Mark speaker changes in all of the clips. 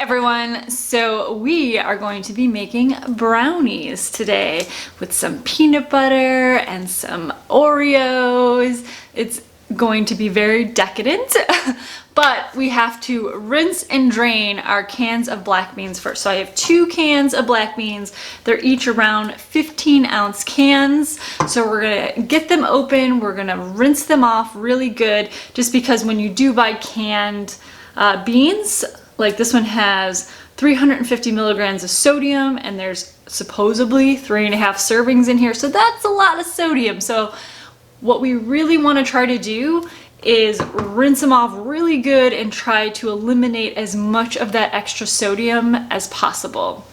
Speaker 1: everyone, so we are going to be making brownies today with some peanut butter and some Oreos. It's going to be very decadent, but we have to rinse and drain our cans of black beans first. So I have 2 cans of black beans. They're each around 15-ounce cans. So we're gonna get them open. We're gonna rinse them off really good, just because when you do buy canned beans, like this one has 350 milligrams of sodium and there's supposedly 3.5 servings in here. So that's a lot of sodium. So what we really want to try to do is rinse them off really good and try to eliminate as much of that extra sodium as possible.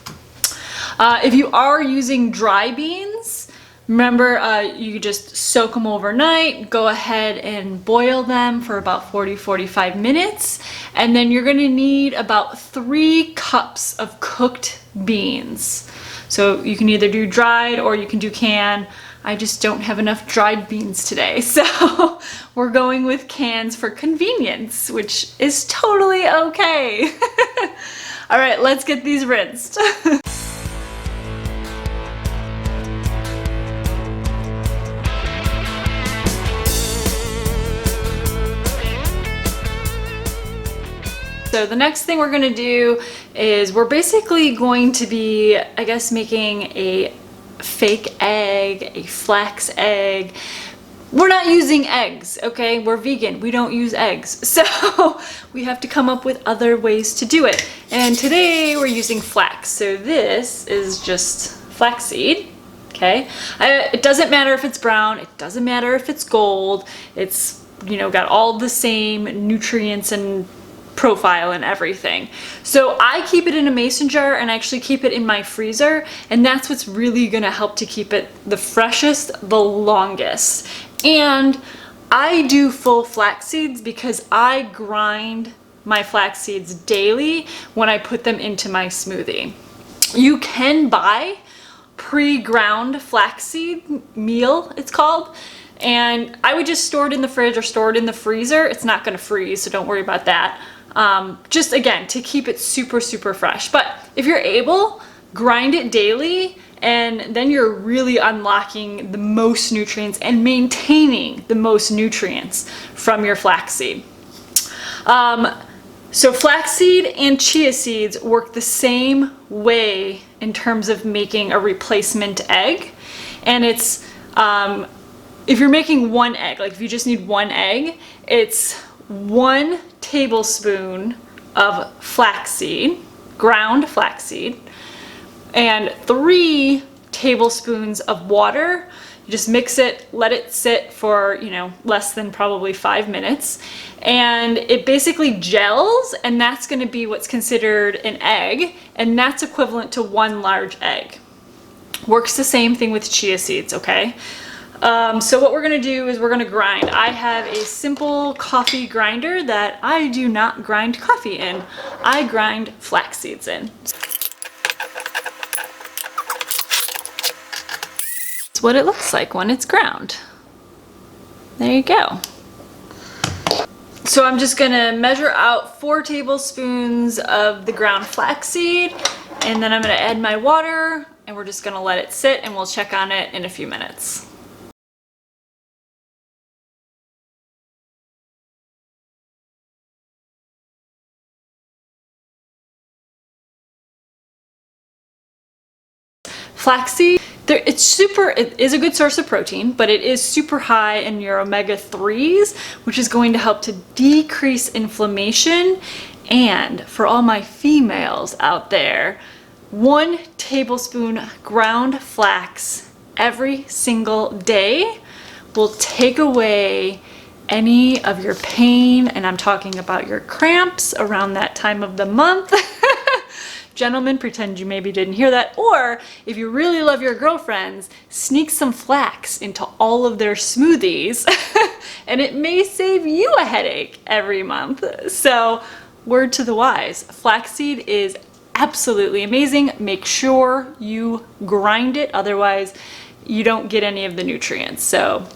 Speaker 1: If you are using dry beans, remember, you just soak them overnight, go ahead and boil them for about 40-45 minutes, and then you're gonna need about 3 cups of cooked beans. So you can either do dried or you can do canned. I just don't have enough dried beans today, so we're going with cans for convenience, which is totally okay. All right, let's get these rinsed. So the next thing we're gonna do is we're basically going to be, I guess, making a fake egg, a flax egg. We're not using eggs, okay? We're vegan, we don't use eggs. So we have to come up with other ways to do it. And today we're using flax. So this is just flaxseed, okay? It doesn't matter if it's brown, it doesn't matter if it's gold. It's, you know, got all the same nutrients and profile and everything. So I keep it in a mason jar and actually keep it in my freezer, and that's what's really gonna help to keep it the freshest, the longest. And I do full flax seeds because I grind my flax seeds daily when I put them into my smoothie. You can buy pre-ground flaxseed meal, it's called, and I would just store it in the fridge or store it in the freezer. It's not gonna freeze, so don't worry about that. Just again, to keep it super, super fresh. But if you're able, grind it daily, and then you're really unlocking the most nutrients and maintaining the most nutrients from your flaxseed. So flaxseed and chia seeds work the same way in terms of making a replacement egg. And it's, if you're making 1 egg, like if you just need 1 egg, it's 1 tablespoon of flaxseed, ground flaxseed, and 3 tablespoons of water. You just mix it, let it sit for, you know, less than probably 5 minutes, and it basically gels, and that's going to be what's considered an egg, and that's equivalent to 1 large egg. Works the same thing with chia seeds, okay? So what we're gonna do is we're gonna grind. I have a simple coffee grinder that I do not grind coffee in. I grind flax seeds in. It's what it looks like when it's ground. There you go. So I'm just gonna measure out 4 tablespoons of the ground flaxseed, and then I'm gonna add my water, and we're just gonna let it sit, and we'll check on it in a few minutes. Flaxseed, it is a good source of protein, but it is super high in your omega-3s, which is going to help to decrease inflammation. And for all my females out there, 1 tablespoon ground flax every single day will take away any of your pain, and I'm talking about your cramps around that time of the month. Gentlemen, pretend you maybe didn't hear that. Or if you really love your girlfriends, sneak some flax into all of their smoothies and it may save you a headache every month. So word to the wise, flaxseed is absolutely amazing. Make sure you grind it, otherwise you don't get any of the nutrients. So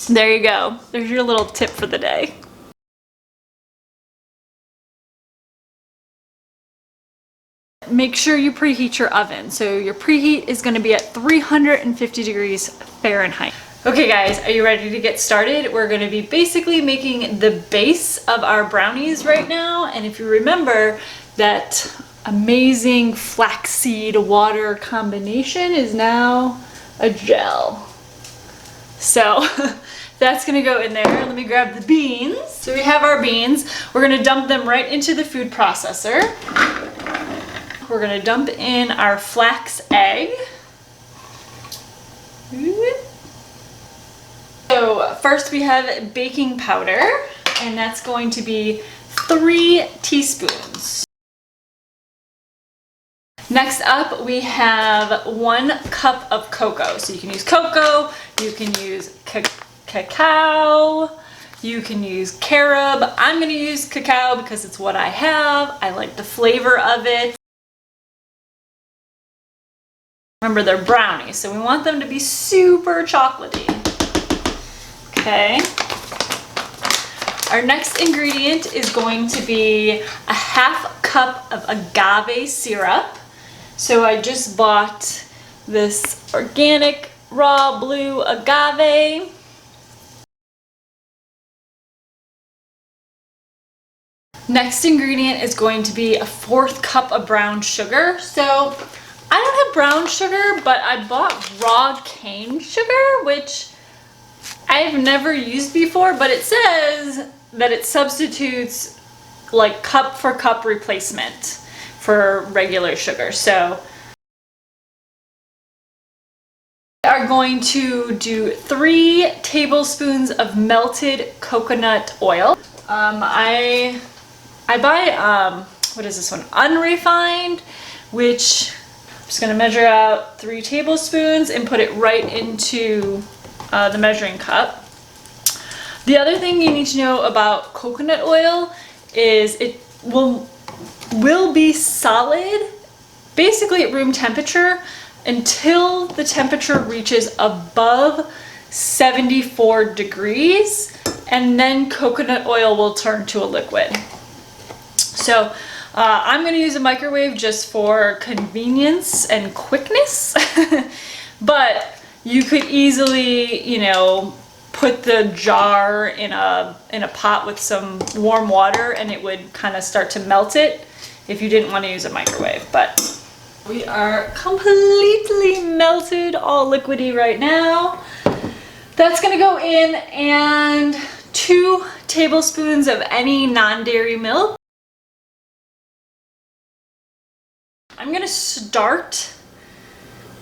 Speaker 1: there you go. There's your little tip for the day. Make sure you preheat your oven. So your preheat is gonna be at 350 degrees Fahrenheit. Okay guys, are you ready to get started? We're gonna be basically making the base of our brownies right now. And if you remember, that amazing flaxseed water combination is now a gel. So that's gonna go in there. Let me grab the beans. So we have our beans. We're gonna dump them right into the food processor. We're gonna dump in our flax egg. So first we have baking powder, and that's going to be 3 teaspoons. Next up we have 1 cup of cocoa. So you can use cocoa, you can use cacao, you can use carob. I'm gonna use cacao because it's what I have. I like the flavor of it. Remember, they're brownies, so we want them to be super chocolatey. Okay. Our next ingredient is going to be a 1/2 cup of agave syrup. So I just bought this organic raw blue agave. Next ingredient is going to be a 1/4 cup of brown sugar. So I don't have brown sugar, but I bought raw cane sugar, which I've never used before, but it says that it substitutes like cup for cup replacement for regular sugar. So we are going to do 3 tablespoons of melted coconut oil. I buy, what is this one? Unrefined, which I'm just gonna measure out 3 tablespoons and put it right into the measuring cup. The other thing you need to know about coconut oil is it will be solid, basically at room temperature, until the temperature reaches above 74 degrees, and then coconut oil will turn to a liquid. So I'm going to use a microwave just for convenience and quickness, but you could easily, you know, put the jar in a pot with some warm water and it would kind of start to melt it if you didn't want to use a microwave. But we are completely melted, all liquidy right now. That's going to go in, and 2 tablespoons of any non-dairy milk. I'm gonna start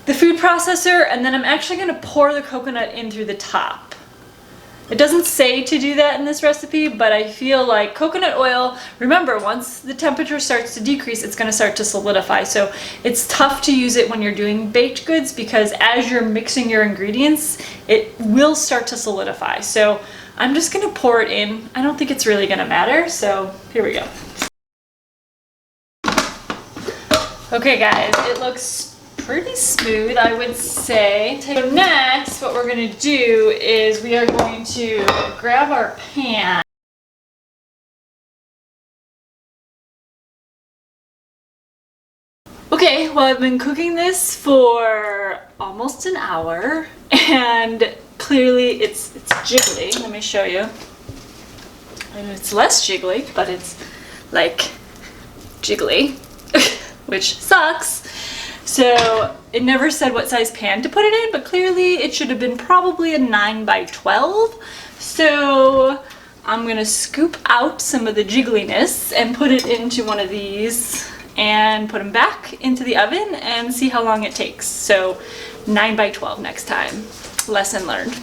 Speaker 1: the food processor, and then I'm actually gonna pour the coconut in through the top. It doesn't say to do that in this recipe, but I feel like coconut oil, remember, once the temperature starts to decrease, it's gonna start to solidify. So it's tough to use it when you're doing baked goods, because as you're mixing your ingredients, it will start to solidify. So I'm just gonna pour it in. I don't think it's really gonna matter, so here we go. Okay guys, it looks pretty smooth, I would say. So next, what we're gonna do is we are going to grab our pan. Okay, well, I've been cooking this for almost an hour, and clearly it's jiggly. Let me show you. And it's less jiggly, but it's like jiggly. Which sucks. So it never said what size pan to put it in, but clearly it should have been probably a 9 by 12. So I'm gonna scoop out some of the jiggliness and put it into one of these and put them back into the oven and see how long it takes. So 9 by 12 next time. Lesson learned.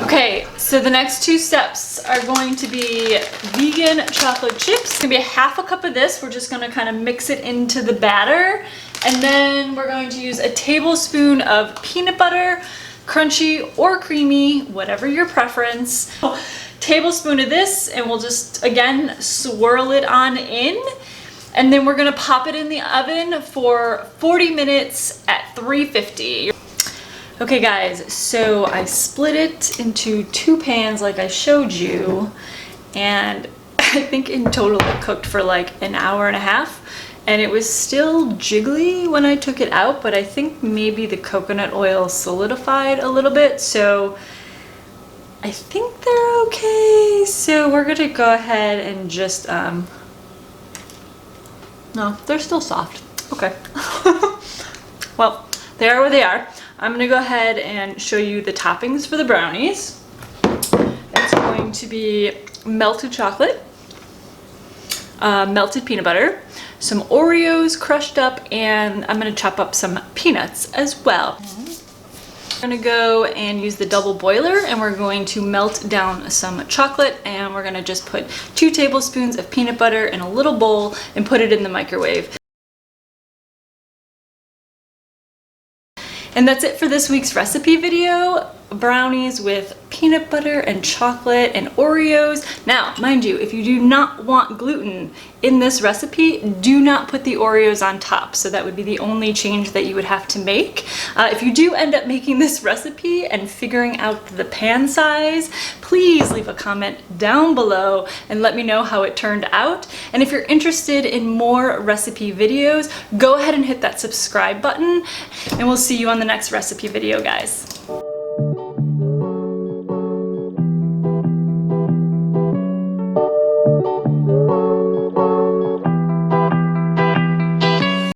Speaker 1: Okay, so the next 2 steps are going to be vegan chocolate chips. It's gonna be a 1/2 cup of this. We're just gonna kind of mix it into the batter. And then we're going to use a tablespoon of peanut butter, crunchy or creamy, whatever your preference. Tablespoon of this, and we'll just, again, swirl it on in. And then we're gonna pop it in the oven for 40 minutes at 350. Okay guys, so I split it into 2 pans like I showed you, and I think in total it cooked for like an hour and a half, and it was still jiggly when I took it out, but I think maybe the coconut oil solidified a little bit, so I think they're okay. So we're gonna go ahead and just, no, they're still soft. Okay. Well, they are where they are. I'm gonna go ahead and show you the toppings for the brownies. It's going to be melted chocolate, melted peanut butter, some Oreos crushed up, and I'm gonna chop up some peanuts as well. We're gonna go and use the double boiler, and we're going to melt down some chocolate, and we're gonna just put 2 tablespoons of peanut butter in a little bowl and put it in the microwave. And that's it for this week's recipe video. Brownies with peanut butter and chocolate and Oreos. Now, mind you, if you do not want gluten in this recipe, do not put the Oreos on top. So that would be the only change that you would have to make. If you do end up making this recipe and figuring out the pan size, please leave a comment down below and let me know how it turned out. And if you're interested in more recipe videos, go ahead and hit that subscribe button, and we'll see you on the next recipe video, guys.